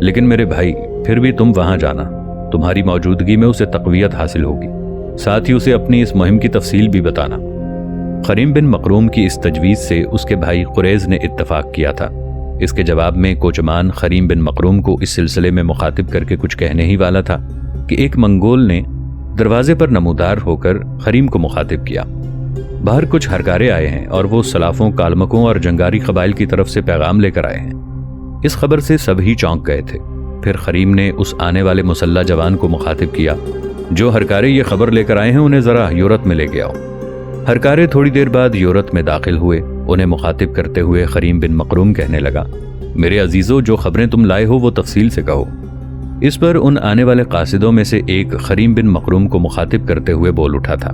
لیکن میرے بھائی پھر بھی تم وہاں جانا، تمہاری موجودگی میں اسے تقویت حاصل ہوگی، ساتھ ہی اسے اپنی اس مہم کی تفصیل بھی بتانا۔ خریم بن مقروم کی اس تجویز سے اس کے بھائی قریز نے اتفاق کیا تھا۔ اس کے جواب میں کوچمان خریم بن مقروم کو اس سلسلے میں مخاطب کر کے کچھ کہنے ہی والا تھا کہ ایک منگول نے دروازے پر نمودار ہو کر خریم کو مخاطب کیا، باہر کچھ ہرکارے آئے ہیں اور وہ سلافوں، کالمکوں اور جنگاری قبائل کی طرف سے پیغام لے کر آئے ہیں۔ اس خبر سے سبھی چونک گئے تھے۔ پھر خریم نے اس آنے والے مسلح جوان کو مخاطب کیا، جو ہرکارے یہ خبر لے کر آئے ہیں انہیں ذرا یورت میں لے کے آؤ۔ ہرکارے تھوڑی دیر بعد یورت میں داخل ہوئے۔ انہیں مخاطب کرتے ہوئے خریم بن مقروم کہنے لگا، میرے عزیزو، جو خبریں تم لائے ہو وہ تفصیل سے کہو۔ اس پر ان آنے والے قاصدوں میں سے ایک خریم بن مقروم کو مخاطب کرتے ہوئے بول اٹھا تھا،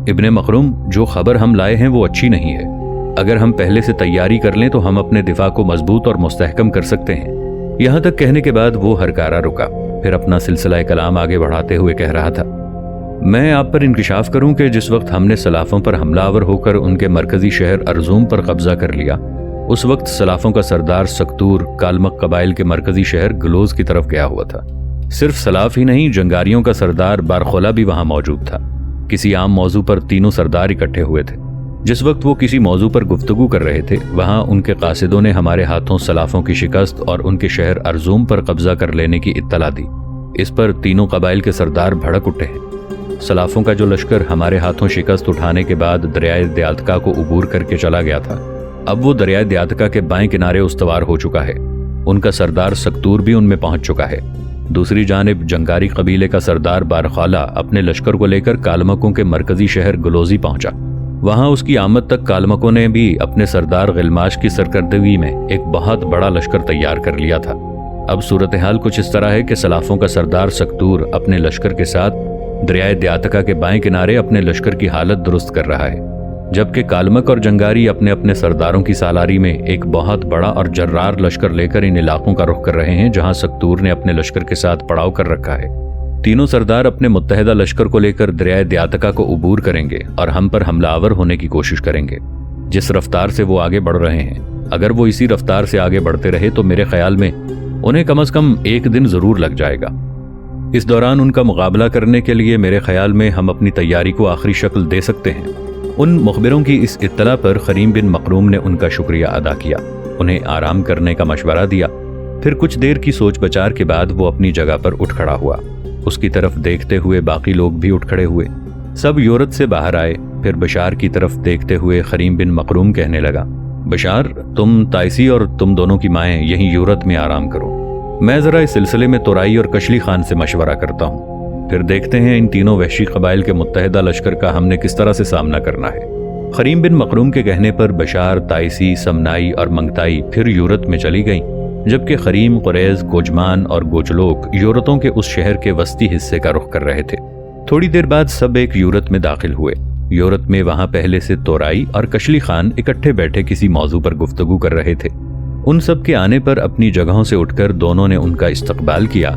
ابن مقروم، جو خبر ہم لائے ہیں وہ اچھی نہیں ہے۔ اگر ہم پہلے سے تیاری کر لیں تو ہم اپنے دفاع کو مضبوط اور مستحکم کر سکتے ہیں۔ یہاں تک کہنے کے بعد وہ ہرکارا رکا، پھر اپنا سلسلہ کلام آگے بڑھاتے ہوئے کہہ رہا تھا، میں آپ پر انکشاف کروں کہ جس وقت ہم نے سلافوں پر حملہ آور ہو کر ان کے مرکزی شہر ارزوم پر قبضہ کر لیا، اس وقت سلافوں کا سردار سکتور کالمک قبائل کے مرکزی شہر گلوز کی طرف گیا ہوا تھا۔ صرف سلاف ہی نہیں، جنگاریوں کا سردار بارخولہ بھی وہاں موجود تھا۔ کسی عام موضوع پر تینوں سردار اکٹھے ہوئے تھے۔ جس وقت وہ کسی موضوع پر گفتگو کر رہے تھے، وہاں ان کے قاصدوں نے ہمارے ہاتھوں سلافوں کی شکست اور ان کے شہر ارزوم پر قبضہ کر لینے کی اطلاع دی۔ اس پر تینوں قبائل کے سردار بھڑک اٹھے ہیں۔ سلافوں کا جو لشکر ہمارے ہاتھوں شکست اٹھانے کے بعد دریائے دیاتکا کو عبور کر کے چلا گیا تھا، اب وہ دریائے دیاتکا کے بائیں کنارے استوار ہو چکا ہے۔ ان کا سردار سکتور بھی ان میں پہنچ چکا ہے۔ دوسری جانب جنگاری قبیلے کا سردار بارخالہ اپنے لشکر کو لے کر کالمکوں کے مرکزی شہر گلوزی پہنچا۔ وہاں اس کی آمد تک کالمکوں نے بھی اپنے سردار غلماش کی سرکردگی میں ایک بہت بڑا لشکر تیار کر لیا تھا۔ اب صورتحال کچھ اس طرح ہے کہ سلافوں کا سردار سکتور اپنے لشکر کے ساتھ دریائے دیاتکا کے بائیں کنارے اپنے لشکر کی حالت درست کر رہا ہے، جبکہ کالمک اور جنگاری اپنے اپنے سرداروں کی سالاری میں ایک بہت بڑا اور جرار لشکر لے کر ان علاقوں کا رخ کر رہے ہیں جہاں سکتور نے اپنے لشکر کے ساتھ پڑاؤ کر رکھا ہے۔ تینوں سردار اپنے متحدہ لشکر کو لے کر دریائے دیاتکا کو عبور کریں گے اور ہم پر حملہ آور ہونے کی کوشش کریں گے۔ جس رفتار سے وہ آگے بڑھ رہے ہیں، اگر وہ اسی رفتار سے آگے بڑھتے رہے تو میرے خیال میں انہیں کم از کم ایک دن ضرور لگ جائے گا۔ اس دوران ان کا مقابلہ کرنے کے لیے میرے خیال میں ہم اپنی تیاری کو آخری شکل دے سکتے ہیں۔ ان مخبروں کی اس اطلاع پر خریم بن مقروم نے ان کا شکریہ ادا کیا، انہیں آرام کرنے کا مشورہ دیا۔ پھر کچھ دیر کی سوچ بچار کے بعد وہ اپنی جگہ پر اٹھ کھڑا ہوا۔ اس کی طرف دیکھتے ہوئے باقی لوگ بھی اٹھ کھڑے ہوئے۔ سب یورت سے باہر آئے۔ پھر بشار کی طرف دیکھتے ہوئے خریم بن مقروم کہنے لگا، بشار، تم تائسی اور تم دونوں کی مائیں یہیں یورت میں آرام کرو، میں ذرا اس سلسلے میں تورائی اور کشلی خان سے مشورہ کرتا ہوں، پھر دیکھتے ہیں ان تینوں وحشی قبائل کے متحدہ لشکر کا ہم نے کس طرح سے سامنا کرنا ہے۔ خریم بن مقروم کے کہنے پر بشار، تائسی، سمنائی اور منگتائی پھر یورت میں چلی گئیں، جبکہ خریم، قریز، کوجمان اور گوچلوک یورتوں کے اس شہر کے وسطی حصے کا رخ کر رہے تھے۔ تھوڑی دیر بعد سب ایک یورت میں داخل ہوئے۔ یورت میں وہاں پہلے سے تورائی اور کشلی خان اکٹھے بیٹھے کسی موضوع پر گفتگو کر رہے تھے۔ ان سب کے آنے پر اپنی جگہوں سے اٹھ کر دونوں نے ان کا استقبال کیا۔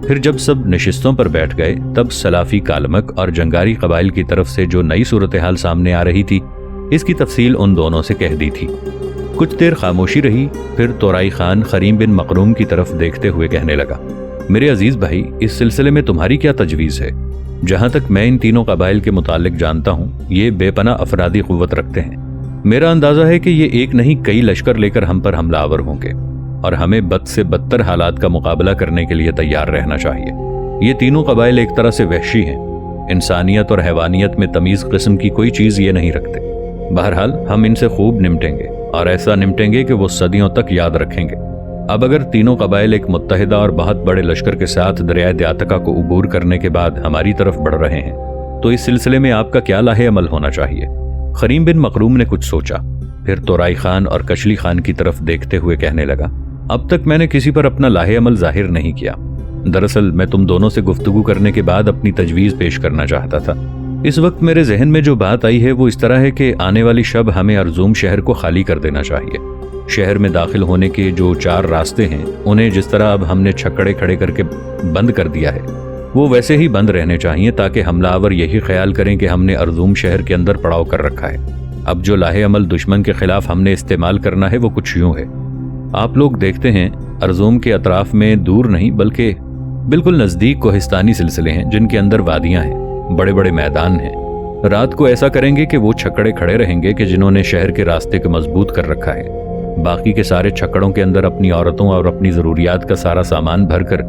پھر جب سب نشستوں پر بیٹھ گئے تب سلافی کالمک اور جنگاری قبائل کی طرف سے جو نئی صورتحال سامنے آ رہی تھی اس کی تفصیل ان دونوں سے کہہ دی تھی۔ کچھ دیر خاموشی رہی، پھر تورائی خان خریم بن مقروم کی طرف دیکھتے ہوئے کہنے لگا، میرے عزیز بھائی، اس سلسلے میں تمہاری کیا تجویز ہے؟ جہاں تک میں ان تینوں قبائل کے متعلق جانتا ہوں، یہ بے پناہ افرادی قوت رکھتے ہیں۔ میرا اندازہ ہے کہ یہ ایک نہیں کئی لشکر لے کر ہم پر حملہ آور ہوں گے، اور ہمیں بد سے بدتر حالات کا مقابلہ کرنے کے لیے تیار رہنا چاہیے۔ یہ تینوں قبائل ایک طرح سے وحشی ہیں، انسانیت اور حیوانیت میں تمیز قسم کی کوئی چیز یہ نہیں رکھتے۔ بہرحال ہم ان سے خوب نمٹیں گے، اور ایسا نمٹیں گے کہ وہ صدیوں تک یاد رکھیں گے۔ اب اگر تینوں قبائل ایک متحدہ اور بہت بڑے لشکر کے ساتھ دریائے دیاتکا کو عبور کرنے کے بعد ہماری طرف بڑھ رہے ہیں تو اس سلسلے میں آپ کا کیا لاہ عمل ہونا چاہیے؟ خریم بن مقروم نے کچھ سوچا، پھر تورائی خان اور کشلی خان کی طرف دیکھتے ہوئے کہنے لگا، اب تک میں نے کسی پر اپنا لاہ عمل ظاہر نہیں کیا۔ دراصل میں تم دونوں سے گفتگو کرنے کے بعد اپنی تجویز پیش کرنا چاہتا تھا۔ اس وقت میرے ذہن میں جو بات آئی ہے وہ اس طرح ہے کہ آنے والی شب ہمیں ارزوم شہر کو خالی کر دینا چاہیے۔ شہر میں داخل ہونے کے جو 4 راستے ہیں انہیں جس طرح اب ہم نے چھکڑے کھڑے کر کے بند کر دیا ہے وہ ویسے ہی بند رہنے چاہیے، تاکہ حملہ آور یہی خیال کریں کہ ہم نے ارزوم شہر کے اندر پڑاؤ کر رکھا ہے۔ اب جو لاہ عمل دشمن کے خلاف ہم نے استعمال کرنا ہے وہ کچھ یوں ہے، آپ لوگ دیکھتے ہیں ارزوم کے اطراف میں دور نہیں بلکہ بالکل نزدیک کوہستانی سلسلے ہیں جن کے اندر وادیاں ہیں، بڑے بڑے میدان ہیں۔ رات کو ایسا کریں گے کہ وہ چھکڑے کھڑے رہیں گے کہ جنہوں نے شہر کے راستے کو مضبوط کر رکھا ہے، باقی کے سارے چھکڑوں کے اندر اپنی عورتوں اور اپنی ضروریات کا سارا سامان بھر کر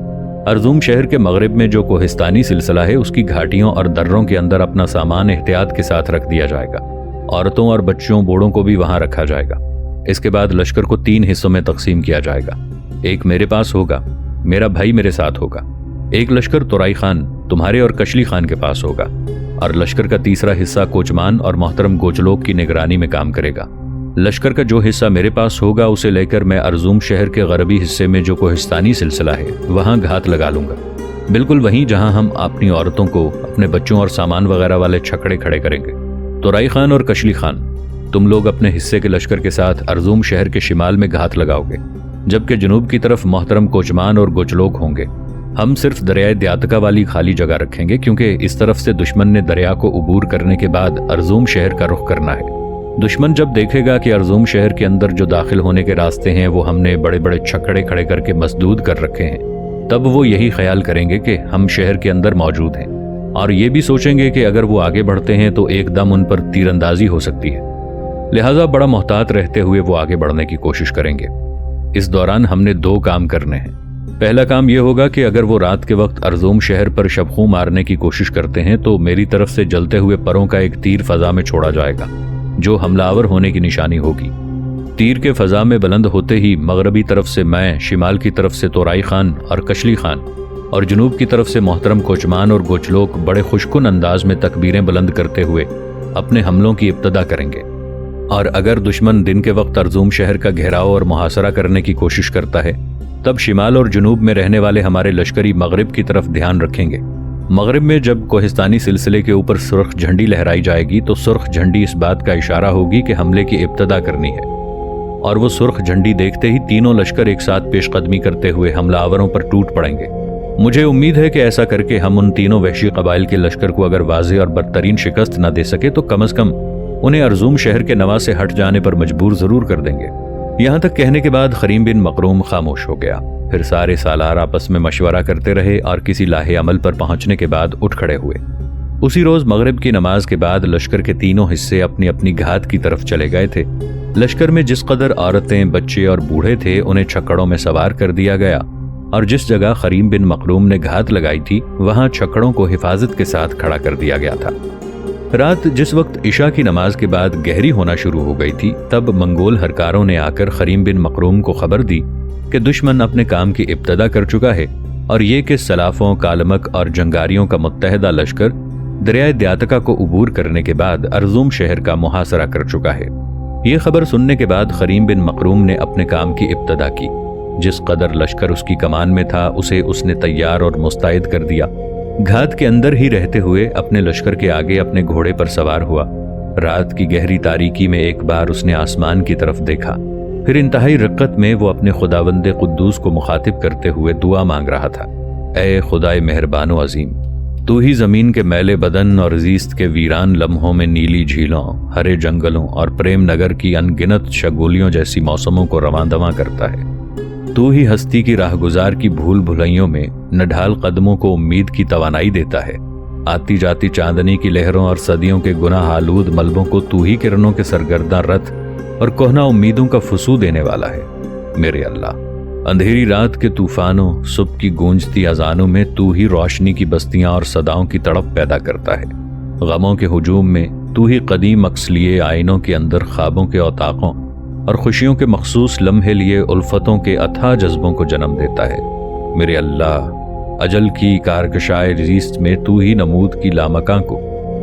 ارزوم شہر کے مغرب میں جو کوہستانی سلسلہ ہے اس کی گھاٹیوں اور دروں کے اندر اپنا سامان احتیاط کے ساتھ رکھ دیا جائے گا۔ عورتوں اور بچوں بوڑھوں کو بھی وہاں رکھا جائے گا۔ اس کے بعد لشکر کو 3 حصوں میں تقسیم کیا جائے گا۔ ایک میرے پاس ہوگا، میرا بھائی میرے ساتھ ہوگا، ایک لشکر تورائی خان تمہارے اور کشلی خان کے پاس ہوگا، اور لشکر کا تیسرا حصہ کوچمان اور محترم گوچلوک کی نگرانی میں کام کرے گا۔ لشکر کا جو حصہ میرے پاس ہوگا اسے لے کر میں ارزوم شہر کے غربی حصے میں جو کوہستانی سلسلہ ہے وہاں گھات لگا لوں گا، بالکل وہیں جہاں ہم اپنی عورتوں کو اپنے بچوں اور سامان وغیرہ والے چھکڑے کھڑے کریں گے۔ تورائی خان اور کشلی خان تم لوگ اپنے حصے کے لشکر کے ساتھ ارزوم شہر کے شمال میں گھات لگاؤ گے، جبکہ جنوب کی طرف محترم کوچمان اور گوچلوک ہوں گے۔ ہم صرف دریائے دیاتکا والی خالی جگہ رکھیں گے کیونکہ اس طرف سے دشمن نے دریا کو عبور کرنے کے بعد ارزوم شہر کا رخ کرنا ہے۔ دشمن جب دیکھے گا کہ ارزوم شہر کے اندر جو داخل ہونے کے راستے ہیں وہ ہم نے بڑے بڑے چھکڑے کھڑے کر کے مسدود کر رکھے ہیں، تب وہ یہی خیال کریں گے کہ ہم شہر کے اندر موجود ہیں، اور یہ بھی سوچیں گے کہ اگر وہ آگے بڑھتے ہیں تو ایک دم ان پر تیر اندازی ہو سکتی ہے، لہٰذا بڑا محتاط رہتے ہوئے وہ آگے بڑھنے کی کوشش کریں گے۔ اس دوران ہم نے 2 کام کرنے ہیں۔ پہلا کام یہ ہوگا کہ اگر وہ رات کے وقت ارزوم شہر پر شبخوں مارنے کی کوشش کرتے ہیں تو میری طرف سے جلتے ہوئے پروں کا ایک تیر فضا میں چھوڑا جائے گا جو حملہ آور ہونے کی نشانی ہوگی۔ تیر کے فضا میں بلند ہوتے ہی مغربی طرف سے میں، شمال کی طرف سے تورائی خان اور کشلی خان، اور جنوب کی طرف سے محترم کوچمان اور گوچلوک بڑے خوشکن انداز میں تکبیریں بلند کرتے ہوئے اپنے حملوں کی ابتدا کریں گے، اور اگر دشمن دن کے وقت ارزوم شہر کا گھیراؤ اور محاصرہ کرنے کی کوشش کرتا ہے تب شمال اور جنوب میں رہنے والے ہمارے لشکری مغرب کی طرف دھیان رکھیں گے۔ مغرب میں جب کوہستانی سلسلے کے اوپر سرخ جھنڈی لہرائی جائے گی تو سرخ جھنڈی اس بات کا اشارہ ہوگی کہ حملے کی ابتدا کرنی ہے، اور وہ سرخ جھنڈی دیکھتے ہی تینوں لشکر ایک ساتھ پیش قدمی کرتے ہوئے حملہ آوروں پر ٹوٹ پڑیں گے۔ مجھے امید ہے کہ ایسا کر کے ہم ان تینوں وحشی قبائل کے لشکر کو اگر واضح اور بدترین شکست نہ دے سکے تو کم از کم انہیں ارزوم شہر کے نوا سے ہٹ جانے پر مجبور ضرور کر دیں گے۔ یہاں تک کہنے کے بعد خریم بن مقروم خاموش ہو گیا، پھر سارے سالار آپس میں مشورہ کرتے رہے اور کسی لاہے عمل پر پہنچنے کے بعد اٹھ کھڑے ہوئے۔ اسی روز مغرب کی نماز کے بعد لشکر کے تینوں حصے اپنی اپنی گھات کی طرف چلے گئے تھے۔ لشکر میں جس قدر عورتیں، بچے اور بوڑھے تھے انہیں چھکڑوں میں سوار کر دیا گیا، اور جس جگہ خریم بن مقروم نے گھات لگائی تھی وہاں چھکڑوں کو حفاظت کے ساتھ کھڑا کر دیا گیا تھا۔ رات جس وقت عشاء کی نماز کے بعد گہری ہونا شروع ہو گئی تھی تب منگول ہرکاروں نے آ کر خریم بن مقروم کو خبر دی کہ دشمن اپنے کام کی ابتدا کر چکا ہے، اور یہ کہ سلافوں، کالمک اور جنگاریوں کا متحدہ لشکر دریائے دیاتکا کو عبور کرنے کے بعد ارزوم شہر کا محاصرہ کر چکا ہے۔ یہ خبر سننے کے بعد خریم بن مقروم نے اپنے کام کی ابتدا کی۔ جس قدر لشکر اس کی کمان میں تھا اسے اس نے تیار اور مستعد کر دیا۔ گھات کے اندر ہی رہتے ہوئے اپنے لشکر کے آگے اپنے گھوڑے پر سوار ہوا۔ رات کی گہری تاریکی میں ایک بار اس نے آسمان کی طرف دیکھا، پھر انتہائی رقت میں وہ اپنے خداوند قدوس کو مخاطب کرتے ہوئے دعا مانگ رہا تھا۔ اے خدائے مہربان و عظیم، تو ہی زمین کے میلے بدن اور زیست کے ویران لمحوں میں نیلی جھیلوں، ہرے جنگلوں اور پریم نگر کی ان گنت شگولیوں جیسی موسموں کو رواں دواں کرتا ہے۔ تو ہی ہستی کی راہ گزار کی بھول بھلائیوں میں نڈھال قدموں کو امید کی توانائی دیتا ہے۔ آتی جاتی چاندنی کی لہروں اور صدیوں کے گناہ آلود ملبوں کو تو ہی کرنوں کے سرگرداں رتھ اور کوہنا امیدوں کا فسو دینے والا ہے۔ میرے اللہ، اندھیری رات کے طوفانوں، صبح کی گونجتی اذانوں میں تو ہی روشنی کی بستیاں اور صداؤں کی تڑپ پیدا کرتا ہے۔ غموں کے ہجوم میں تو ہی قدیم عکس لیے آئینوں کے اندر خوابوں کے اوطاقوں اور خوشیوں کے مخصوص لمحے لیے الفتوں کے اتھاہ جذبوں کو جنم دیتا ہے۔ میرے اللہ، اجل کی کارکشائے زیست میں تو ہی نمود کی لامکاں کو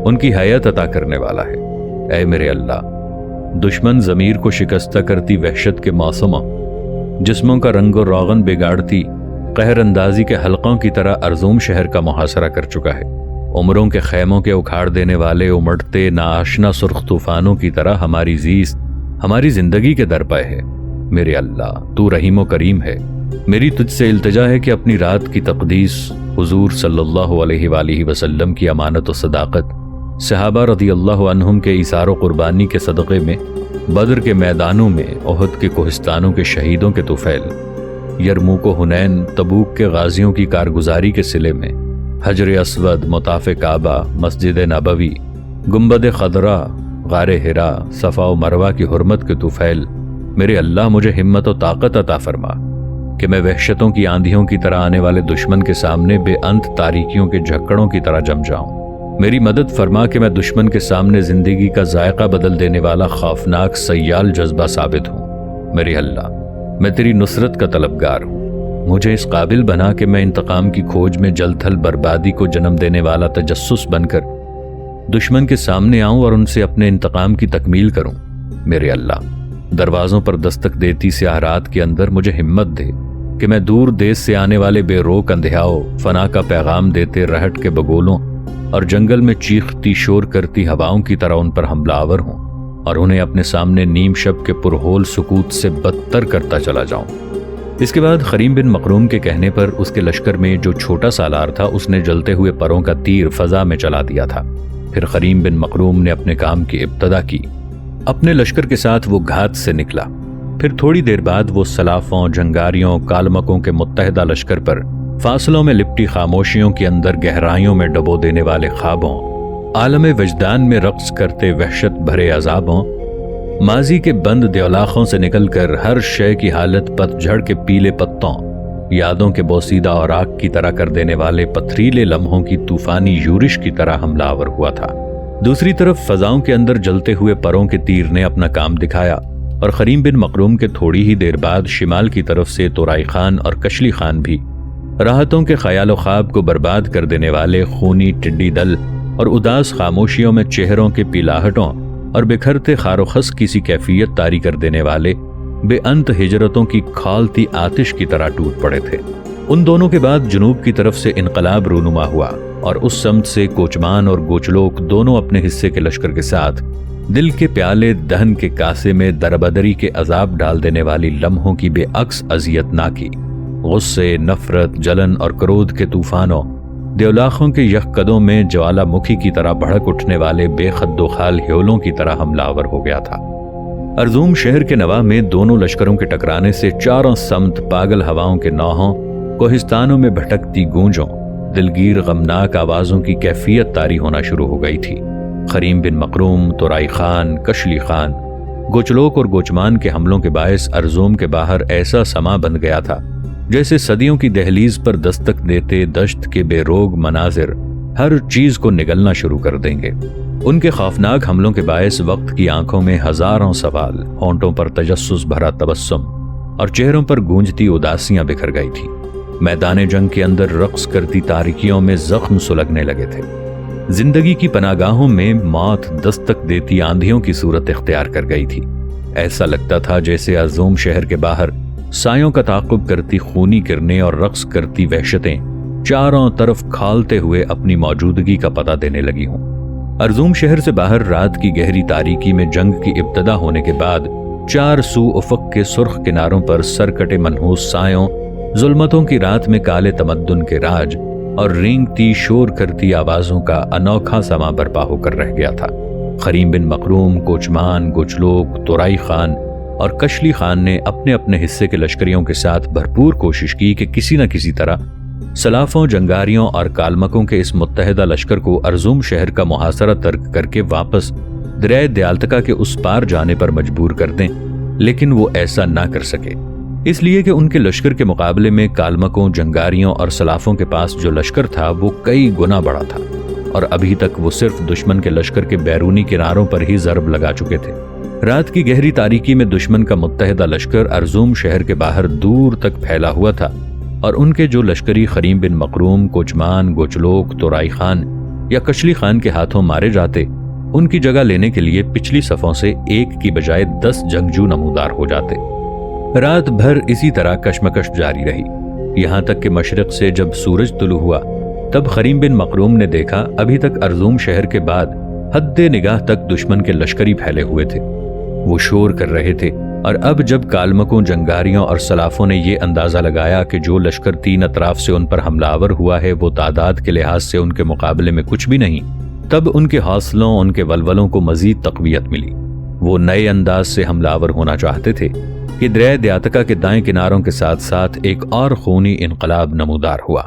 ان کی حیات عطا کرنے والا ہے۔ اے میرے اللہ، دشمن ضمیر کو شکستہ کرتی وحشت کے موسموں، جسموں کا رنگ و روغن بگاڑتی قہر اندازی کے حلقوں کی طرح ارزوم شہر کا محاصرہ کر چکا ہے۔ عمروں کے خیموں کے اکھاڑ دینے والے امڑتے ناآشنا سرخ طوفانوں کی طرح ہماری زیست، ہماری زندگی کے درپے ہے۔ میرے اللہ، تو رحیم و کریم ہے۔ میری تجھ سے التجا ہے کہ اپنی رات کی تقدیس، حضور صلی اللہ علیہ وآلہ وسلم کی امانت و صداقت، صحابہ رضی اللہ عنہم کے ایثار و قربانی کے صدقے میں، بدر کے میدانوں میں، احد کے کوہستانوں کے شہیدوں کے طفیل، یرموک و حنین، تبوک کے غازیوں کی کارگزاری کے صلے میں، حجر اسود، مطاف کعبہ، مسجد نبوی، گنبد خضرا، غار ہرا، صفا و مروہ کی حرمت کے طفیل، میرے اللہ مجھے ہمت و طاقت عطا فرما کہ میں وحشتوں کی آندھیوں کی طرح آنے والے دشمن کے سامنے بے انت تاریکیوں کے جھکڑوں کی طرح جم جاؤں۔ میری مدد فرما کہ میں دشمن کے سامنے زندگی کا ذائقہ بدل دینے والا خوفناک سیال جذبہ ثابت ہوں۔ میرے اللہ، میں تیری نصرت کا طلبگار ہوں، مجھے اس قابل بنا کہ میں انتقام کی کھوج میں جل تھل بربادی کو جنم دینے والا تجسس بن کر دشمن کے سامنے آؤں اور ان سے اپنے انتقام کی تکمیل کروں۔ میرے اللہ، دروازوں پر دستک دیتی سیاہ رات کے اندر مجھے ہمت دے کہ میں دور دیس سے آنے والے بے روک اندھیاؤ، فنا کا پیغام دیتے رہٹ کے بگولوں اور جنگل میں چیختی شور کرتی ہواؤں کی طرح ان پر حملہ آور ہوں اور انہیں اپنے سامنے نیم شب کے پرہول سکوت سے بدتر کرتا چلا جاؤں۔ اس کے بعد خریم بن مقروم کے کہنے پر اس کے لشکر میں جو چھوٹا سالار تھا اس نے جلتے ہوئے پروں کا تیر فضا میں چلا دیا تھا۔ پھر خریم بن مقروم نے اپنے کام کی ابتدا کی۔ اپنے لشکر کے ساتھ وہ گھات سے نکلا۔ پھر تھوڑی دیر بعد وہ سلافوں، جنگاریوں، کالمکوں کے متحدہ لشکر پر فاصلوں میں لپٹی خاموشیوں کے اندر گہرائیوں میں ڈبو دینے والے خوابوں، عالم وجدان میں رقص کرتے وحشت بھرے عذابوں، ماضی کے بند دیولاخوں سے نکل کر ہر شے کی حالت پت جھڑ کے پیلے پتوں، یادوں کے بوسیدہ اوراق کی طرح کر دینے والے پتھریلے لمحوں کی طوفانی یورش کی طرح حملہ آور ہوا تھا۔ دوسری طرف فضاؤں کے اندر جلتے ہوئے پروں کے تیر نے اپنا کام دکھایا اور خریم بن مقروم کے تھوڑی ہی دیر بعد شمال کی طرف سے تورائی خان اور کشلی خان بھی راحتوں کے خیال و خواب کو برباد کر دینے والے خونی ٹڈی دل اور اداس خاموشیوں میں چہروں کے پیلاہٹوں اور بکھرتے خار و خس کی سی کیفیت طاری کر دینے والے بے انت ہجرتوں کی کھولتی آتش کی طرح ٹوٹ پڑے تھے۔ ان دونوں کے بعد جنوب کی طرف سے انقلاب رونما ہوا اور اس سمت سے کوچمان اور گوچلوک دونوں اپنے حصے کے لشکر کے ساتھ دل کے پیالے دہن کے کاسے میں دربدری کے عذاب ڈال دینے والی لمحوں کی بے عکس اذیت نہ کی، غصے، نفرت، جلن اور کرودھ کے طوفانوں، دیولاخوں کے یک قدوں میں جوالا مکھی کی طرح بھڑک اٹھنے والے بے خد و خال ہیولوں کی طرح حملہ آور ہو گیا تھا۔ ارزوم شہر کے نواح میں دونوں لشکروں کے ٹکرانے سے چاروں سمت پاگل ہواؤں کے نوحوں، کوہستانوں میں بھٹکتی گونجوں، دلگیر غمناک آوازوں کی کیفیت طاری ہونا شروع ہو گئی تھی۔ خریم بن مقروم، تورائی خان، کشلی خان، گوچلوک اور گوچمان کے حملوں کے باعث ارزوم کے باہر ایسا سما بن گیا تھا جیسے صدیوں کی دہلیز پر دستک دیتے دشت کے بے روگ مناظر ہر چیز کو نگلنا شروع کر دیں گے۔ ان کے خوفناک حملوں کے باعث وقت کی آنکھوں میں ہزاروں سوال، ہونٹوں پر تجسس بھرا تبسم اور چہروں پر گونجتی اداسیاں بکھر گئی تھی۔ میدان جنگ کے اندر رقص کرتی تاریکیوں میں زخم سلگنے لگے تھے۔ زندگی کی پناہگاہوں میں موت دستک دیتی آندھیوں کی صورت اختیار کر گئی تھی۔ ایسا لگتا تھا جیسے ارزوم شہر کے باہر سایوں کا تعاقب کرتی خونی کرنیں اور رقص کرتی وحشتیں چاروں طرف کھالتے ہوئے اپنی موجودگی کا پتہ دینے لگی ہوں۔ ارزوم شہر سے باہر رات کی گہری تاریکی میں جنگ کی ابتدا ہونے کے بعد چار سو افق کے سرخ کناروں پر سرکٹے منحوس سایوں، ظلمتوں کی رات میں کالے تمدن کے راج اور رینگتی شور کرتی آوازوں کا انوکھا سما برپا ہو کر رہ گیا تھا۔ خریم بن مقروم، کوچمان، گوچلوک، تورائی خان اور کشلی خان نے اپنے اپنے حصے کے لشکریوں کے ساتھ بھرپور کوشش کی کہ کسی نہ کسی طرح سلافوں، جنگاریوں اور کالمکوں کے اس متحدہ لشکر کو ارزوم شہر کا محاصرہ ترک کر کے واپس دریائے دیالتکا کے اس پار جانے پر مجبور کر دیں، لیکن وہ ایسا نہ کر سکے، اس لیے کہ ان کے لشکر کے مقابلے میں کالمکوں، جنگاریوں اور سلافوں کے پاس جو لشکر تھا وہ کئی گنا بڑا تھا اور ابھی تک وہ صرف دشمن کے لشکر کے بیرونی کناروں پر ہی ضرب لگا چکے تھے۔ رات کی گہری تاریکی میں دشمن کا متحدہ لشکر ارزوم شہر کے باہر دور تک پھیلا ہوا تھا اور ان کے جو لشکری خریم بن مقروم، کوچمان، گوچلوک، تورائی خان یا کشلی خان کے ہاتھوں مارے جاتے، ان کی جگہ لینے کے لیے پچھلی صفوں سے ایک کی بجائے 10 جنگجو نمودار ہو جاتے۔ رات بھر اسی طرح کشمکش جاری رہی، یہاں تک کہ مشرق سے جب سورج طلوع ہوا تب خریم بن مقروم نے دیکھا ابھی تک ارزوم شہر کے بعد حد نگاہ تک دشمن کے لشکری پھیلے ہوئے تھے، وہ شور کر رہے تھے، اور اب جب کالمکوں، جنگاریوں اور سلافوں نے یہ اندازہ لگایا کہ جو لشکر 3 اطراف سے ان پر حملہ آور ہوا ہے وہ تعداد کے لحاظ سے ان کے مقابلے میں کچھ بھی نہیں، تب ان کے حوصلوں، ان کے ولولوں کو مزید تقویت ملی۔ وہ نئے انداز سے حملہ آور ہونا چاہتے تھے، کہ دریائے دیاتکا کے دائیں کناروں کے ساتھ ساتھ ایک اور خونی انقلاب نمودار ہوا۔